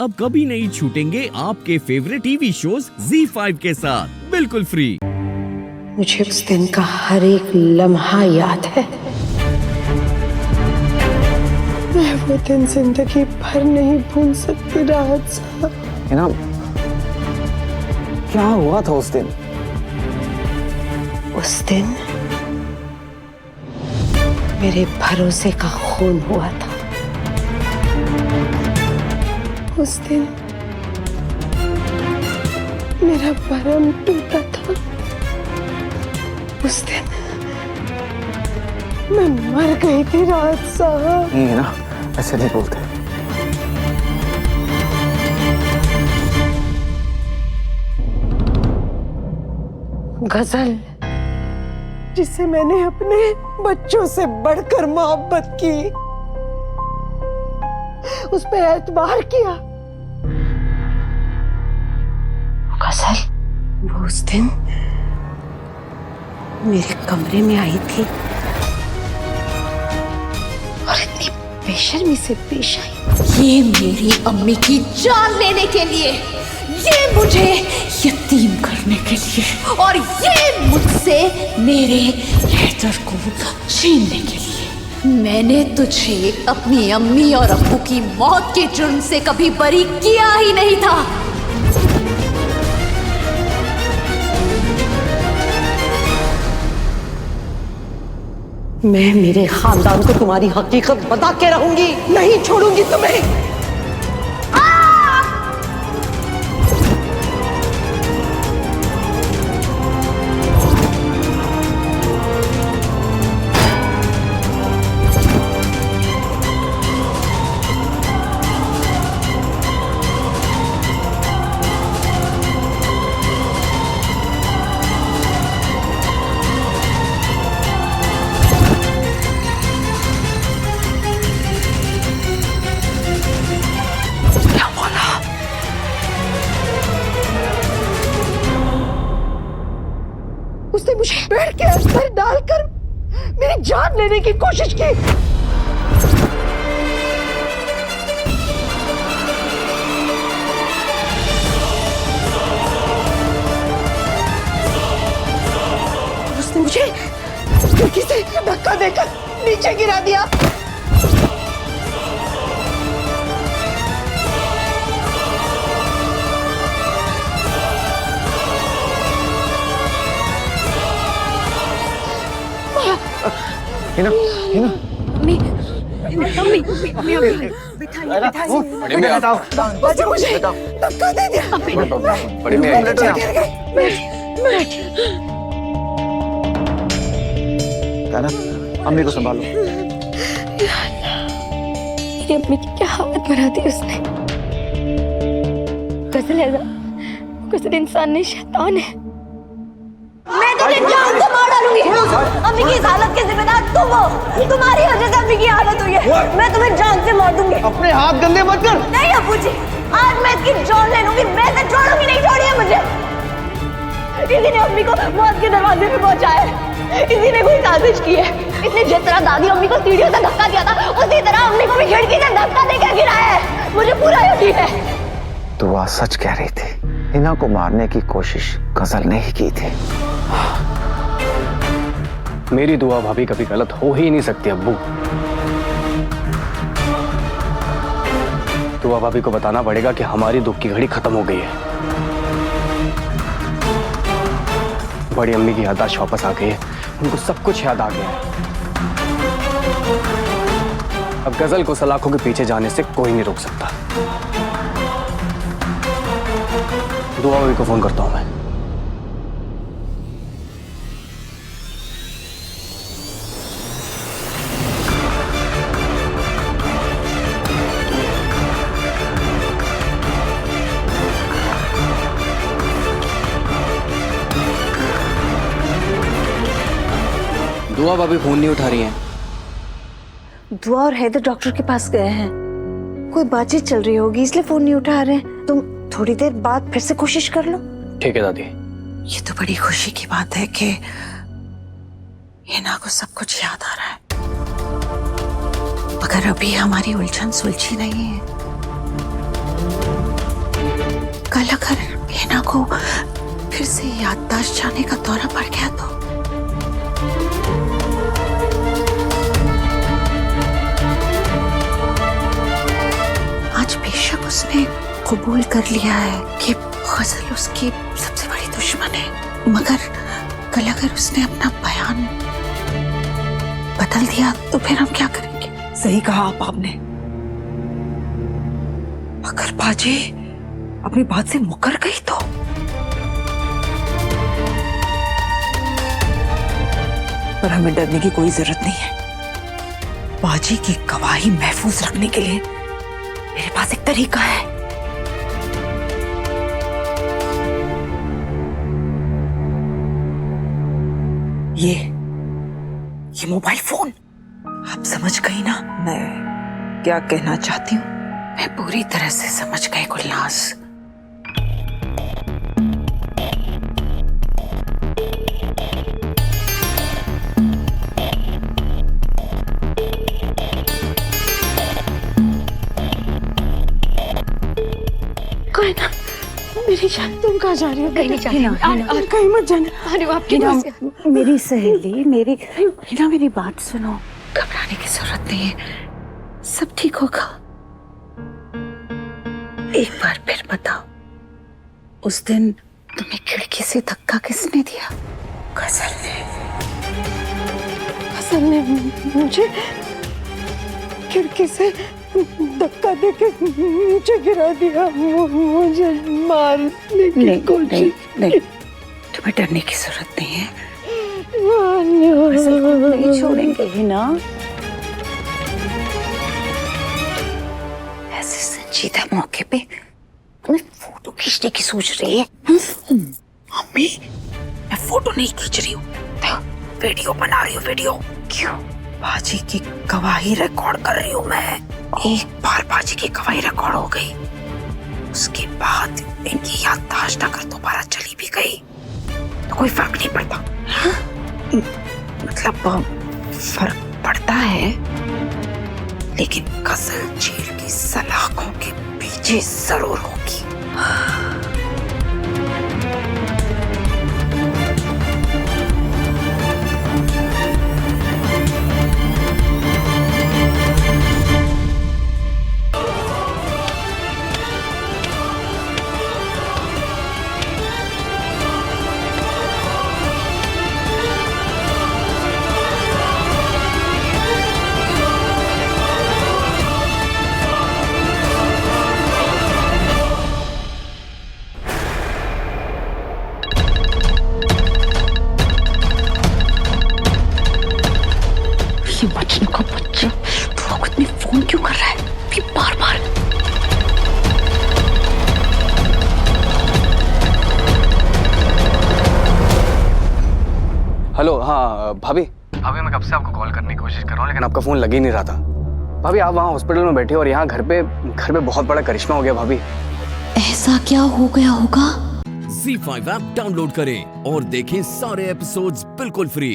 अब कभी नहीं छूटेंगे आपके फेवरेट टीवी शोज ZEE5 के साथ बिल्कुल फ्री। मुझे उस दिन का हर एक लम्हा याद है। मैं वो दिन जिंदगी भर नहीं भूल सकती राहत साहब। ना क्या हुआ था उस दिन? उस दिन मेरे भरोसे का खून हुआ था। उस दिन मेरा भरम टूटा था। उस दिन मैं मर गई थी राहत साहब। नहीं ना, ऐसे नहीं बोलते। गजल जिसे मैंने अपने बच्चों से बढ़कर मोहब्बत की, उस पे एतबार किया। गजल वो उस दिन मेरे कमरे में आई थी और इतनी बेशर्मी से पेश आई। ये मेरी अम्मी की जान लेने के लिए, ये मुझे यतीम करने के लिए, और ये मुझसे मेरे हैदर को छीनने के लिए। मैंने तुझे अपनी अम्मी और अब्बू की मौत के जुर्म से कभी बरी किया ही नहीं था। मैं मेरे खानदान को तुम्हारी हकीकत बता के रहूंगी, नहीं छोड़ूंगी तुम्हें। उसने मुझे पेड़ के अंदर डालकर मेरी जान लेने की कोशिश की। उसने मुझे खिड़की से धक्का देकर नीचे गिरा दिया। हिना, हिना। बच्चे मुझे धक्का दे दिया। अम्मी को संभालो। मेरी अम्मी की क्या हालत बना दी उसने। गजल है, गजल इंसान नहीं शैतान है। मैं तुझे जान से मार डालूंगी। अम्मी की इस हालत के जिम्मेदार तुम हो। तुम्हारी वजह से अम्मी की हालत हुई है। मैं तुम्हें जान से मार दूंगी। अपने हाथ गंदे मत कर। नहीं अब्बू जी, आज मैं इसकी जान ले लूंगी। मैं इसे छोड़ूंगी नहीं, छोड़िए मुझे। इसी ने अम्मी को मौत के दरवाजे पे पहुंचाया है। इसी ने कोई साजिश की है। इसने जिस तरह दादी अम्मी को सीढ़ियों से धक्का दिया था, उसी तरह अम्मी को भी खिड़की से धक्का देकर गिराया है। मुझे पूरा यकीन है। तो वह सच कह रही थी। हिना को मारने की कोशिश गजल ने ही की थी। मेरी दुआ भाभी कभी गलत हो ही नहीं सकती अब्बू। दुआ भाभी को बताना पड़ेगा कि हमारी दुख की घड़ी खत्म हो गई है। बड़ी अम्मी की याददाश्त वापस आ गई है। उनको सब कुछ याद आ गया है। अब गजल को सलाखों के पीछे जाने से कोई नहीं रोक सकता। दुआ भाभी को फोन करता हूं मैं। दुआ भाभी फोन नहीं उठा रही हैं। दुआ और हैदर डॉक्टर के पास गए हैं। कोई बातचीत चल रही होगी इसलिए फोन नहीं उठा रहे हैं। तुम थोड़ी देर बाद फिर से कोशिश कर लो। ठीक है दादी। ये तो बड़ी खुशी की बात है कि हिना को सब कुछ याद आ रहा है। मगर अभी हमारी उलझन सुलझी नहीं है। कल अगर हिना को फिर से याददाश्त जाने का दौरा पड़ गया तो? आज बेशक उसने कबूल कर लिया है कि गजल उसकी सबसे बड़ी दुश्मन है, मगर कल अगर उसने अपना बयान बदल दिया तो फिर हम क्या करेंगे? सही कहा आपने। अगर बाजी अपनी बात से मुकर गई तो? पर हमें डरने की कोई जरूरत नहीं है। बाजी की गवाही महफूज रखने के लिए मेरे पास एक तरीका है। ये मोबाइल फोन। आप समझ गई ना मैं क्या कहना चाहती हूँ? मैं पूरी तरह से समझ गई गुलनाज। कोई ना, मेरी जान, तुम कहाँ जा रही हो? कहीं नहीं जा रही। कहीं मत जाना। अरे आपकी मेरी सहेली, मेरी बात सुनो। घबराने की जरूरत नहीं है, सब ठीक होगा। एक बार फिर बताओ, उस दिन तुम्हें खिड़की से धक्का किसने दिया? गजल ने। गजल ने मुझे खिड़की से धक्का देके नीचे गिरा दिया, मुझे मारने की कोशिश। नहीं, तुम्हें डरने की जरूरत नहीं है। गजल को नहीं छोड़ेंगे हिना। ऐसे संजीदा मौके पे तुम्हें फोटो खींचने की सोच रही है? अम्मी, मैं फोटो नहीं खींच रही हूँ, वीडियो बना रही हूँ। वीडियो क्यों? बाजी की गवाही रिकॉर्ड कर रही हूँ मैं। एक बार बाजी की गवाही रिकॉर्ड हो गई, उसके बाद इनकी याददाश्त अगर दोबारा चली भी गई तो कोई फर्क नहीं पड़ता। मतलब फर्क पड़ता है, लेकिन गजल जेल की सलाखों के पीछे जरूर होगी। ये मजनू का बच्चा वक्त में फोन क्यों कर रहा है भी बार बार? हेलो, हाँ भाभी। भाभी मैं कब से आपको कॉल करने की कोशिश कर रहा हूँ, लेकिन आपका फोन लग ही नहीं रहा था। भाभी आप वहाँ हॉस्पिटल में बैठे हो और यहाँ घर पे बहुत बड़ा करिश्मा हो गया भाभी। ऐसा क्या हो गया होगा? Z5 ऐप डाउनलोड करें और देखें सारे एपिसोड्स बिल्कुल फ्री।